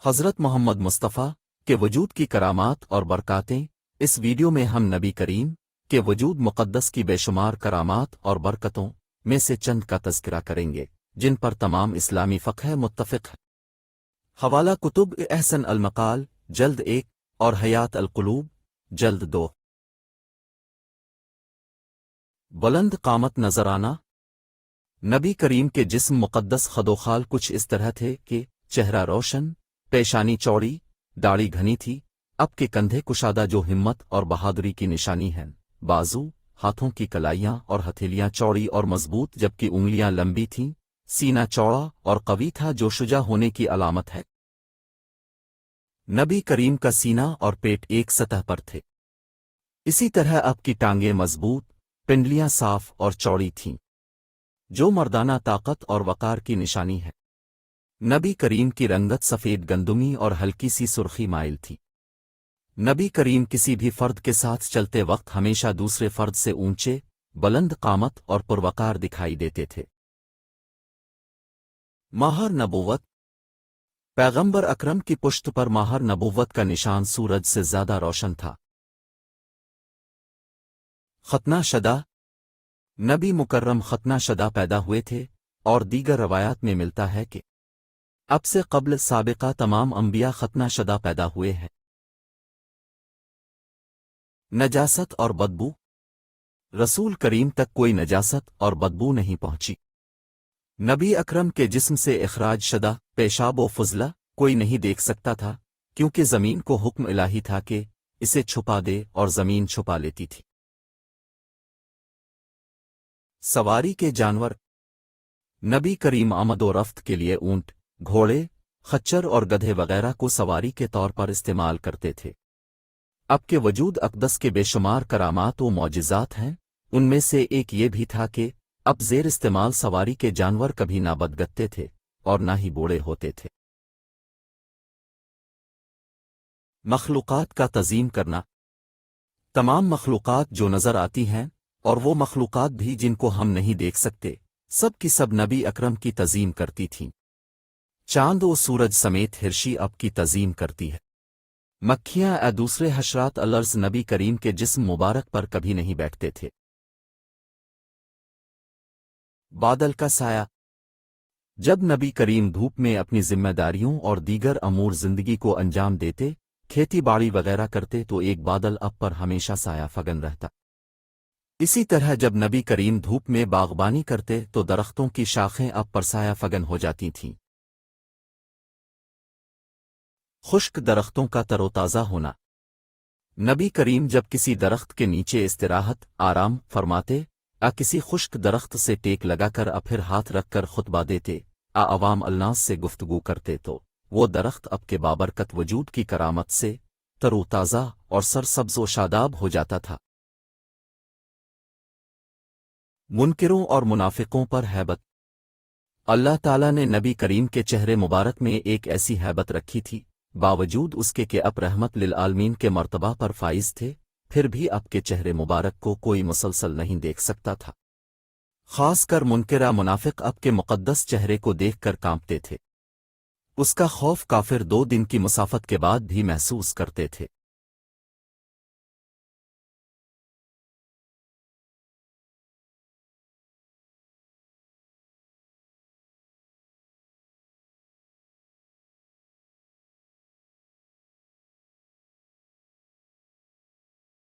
حضرت محمد مصطفیٰ کے وجود کی کرامات اور برکاتیں۔ اس ویڈیو میں ہم نبی کریم کے وجود مقدس کی بے شمار کرامات اور برکتوں میں سے چند کا تذکرہ کریں گے جن پر تمام اسلامی فقہ متفق ہے۔ حوالہ کتب احسن المقال جلد 1 اور حیات القلوب جلد 2۔ بلند قامت نظرانہ۔ نبی کریم کے جسم مقدس خدوخال کچھ اس طرح تھے کہ چہرہ روشن، پیشانی چوڑی، داڑھی گھنی تھی، اب کے کندھے کشادہ جو ہمت اور بہادری کی نشانی ہیں، بازو، ہاتھوں کی کلائیاں اور ہتھیلیاں چوڑی اور مضبوط جبکہ انگلیاں لمبی تھیں، سینہ چوڑا اور قوی تھا جو شجاع ہونے کی علامت ہے۔ نبی کریم کا سینہ اور پیٹ ایک سطح پر تھے، اسی طرح اب کی ٹانگیں مضبوط، پنڈلیاں صاف اور چوڑی تھیں، جو مردانہ طاقت اور وقار کی نشانی ہے۔ نبی کریم کی رنگت سفید گندمی اور ہلکی سی سرخی مائل تھی۔ نبی کریم کسی بھی فرد کے ساتھ چلتے وقت ہمیشہ دوسرے فرد سے اونچے، بلند قامت اور پروقار دکھائی دیتے تھے۔ ماہر نبوت۔ پیغمبر اکرم کی پشت پر ماہر نبوت کا نشان سورج سے زیادہ روشن تھا۔ ختنہ شدہ۔ نبی مکرم ختنہ شدہ پیدا ہوئے تھے، اور دیگر روایات میں ملتا ہے کہ اب سے قبل سابقہ تمام انبیاء ختنہ شدہ پیدا ہوئے ہیں۔ نجاست اور بدبو۔ رسول کریم تک کوئی نجاست اور بدبو نہیں پہنچی۔ نبی اکرم کے جسم سے اخراج شدہ پیشاب و فضلہ کوئی نہیں دیکھ سکتا تھا، کیونکہ زمین کو حکم الہی تھا کہ اسے چھپا دے اور زمین چھپا لیتی تھی۔ سواری کے جانور۔ نبی کریم آمد و رفت کے لیے اونٹ، گھوڑے، خچر اور گدھے وغیرہ کو سواری کے طور پر استعمال کرتے تھے۔ اب کے وجود اقدس کے بے شمار کرامات و معجزات ہیں، ان میں سے ایک یہ بھی تھا کہ اب زیر استعمال سواری کے جانور کبھی نہ بدگتے تھے اور نہ ہی بوڑھے ہوتے تھے۔ مخلوقات کا تعظیم کرنا۔ تمام مخلوقات جو نظر آتی ہیں اور وہ مخلوقات بھی جن کو ہم نہیں دیکھ سکتے، سب کی سب نبی اکرم کی تعظیم کرتی تھیں۔ چاند و سورج سمیت ہرشی اب کی تعظیم کرتی ہے۔ مکھیاں یا دوسرے حشرات الارض نبی کریم کے جسم مبارک پر کبھی نہیں بیٹھتے تھے۔ بادل کا سایہ۔ جب نبی کریم دھوپ میں اپنی ذمہ داریوں اور دیگر امور زندگی کو انجام دیتے، کھیتی باڑی وغیرہ کرتے تو ایک بادل اب پر ہمیشہ سایہ فگن رہتا۔ اسی طرح جب نبی کریم دھوپ میں باغبانی کرتے تو درختوں کی شاخیں اب پر سایہ فگن ہو جاتی تھیں۔ خشک درختوں کا تر و تازہ ہونا۔ نبی کریم جب کسی درخت کے نیچے استراحت آرام فرماتے، کسی خشک درخت سے ٹیک لگا کر پھر ہاتھ رکھ کر خطبہ دیتے، عوام الناس سے گفتگو کرتے تو وہ درخت اب کے بابرکت وجود کی کرامت سے تر و تازہ اور سرسبز و شاداب ہو جاتا تھا۔ منکروں اور منافقوں پر ہیبت۔ اللہ تعالیٰ نے نبی کریم کے چہرے مبارک میں ایک ایسی ہیبت رکھی تھی، باوجود اس کے کہ اب رحمت للعالمین کے مرتبہ پر فائز تھے، پھر بھی اب کے چہرے مبارک کو کوئی مسلسل نہیں دیکھ سکتا تھا۔ خاص کر منکرہ منافق اب کے مقدس چہرے کو دیکھ کر کانپتے تھے۔ اس کا خوف کافر 2 دن کی مسافت کے بعد بھی محسوس کرتے تھے۔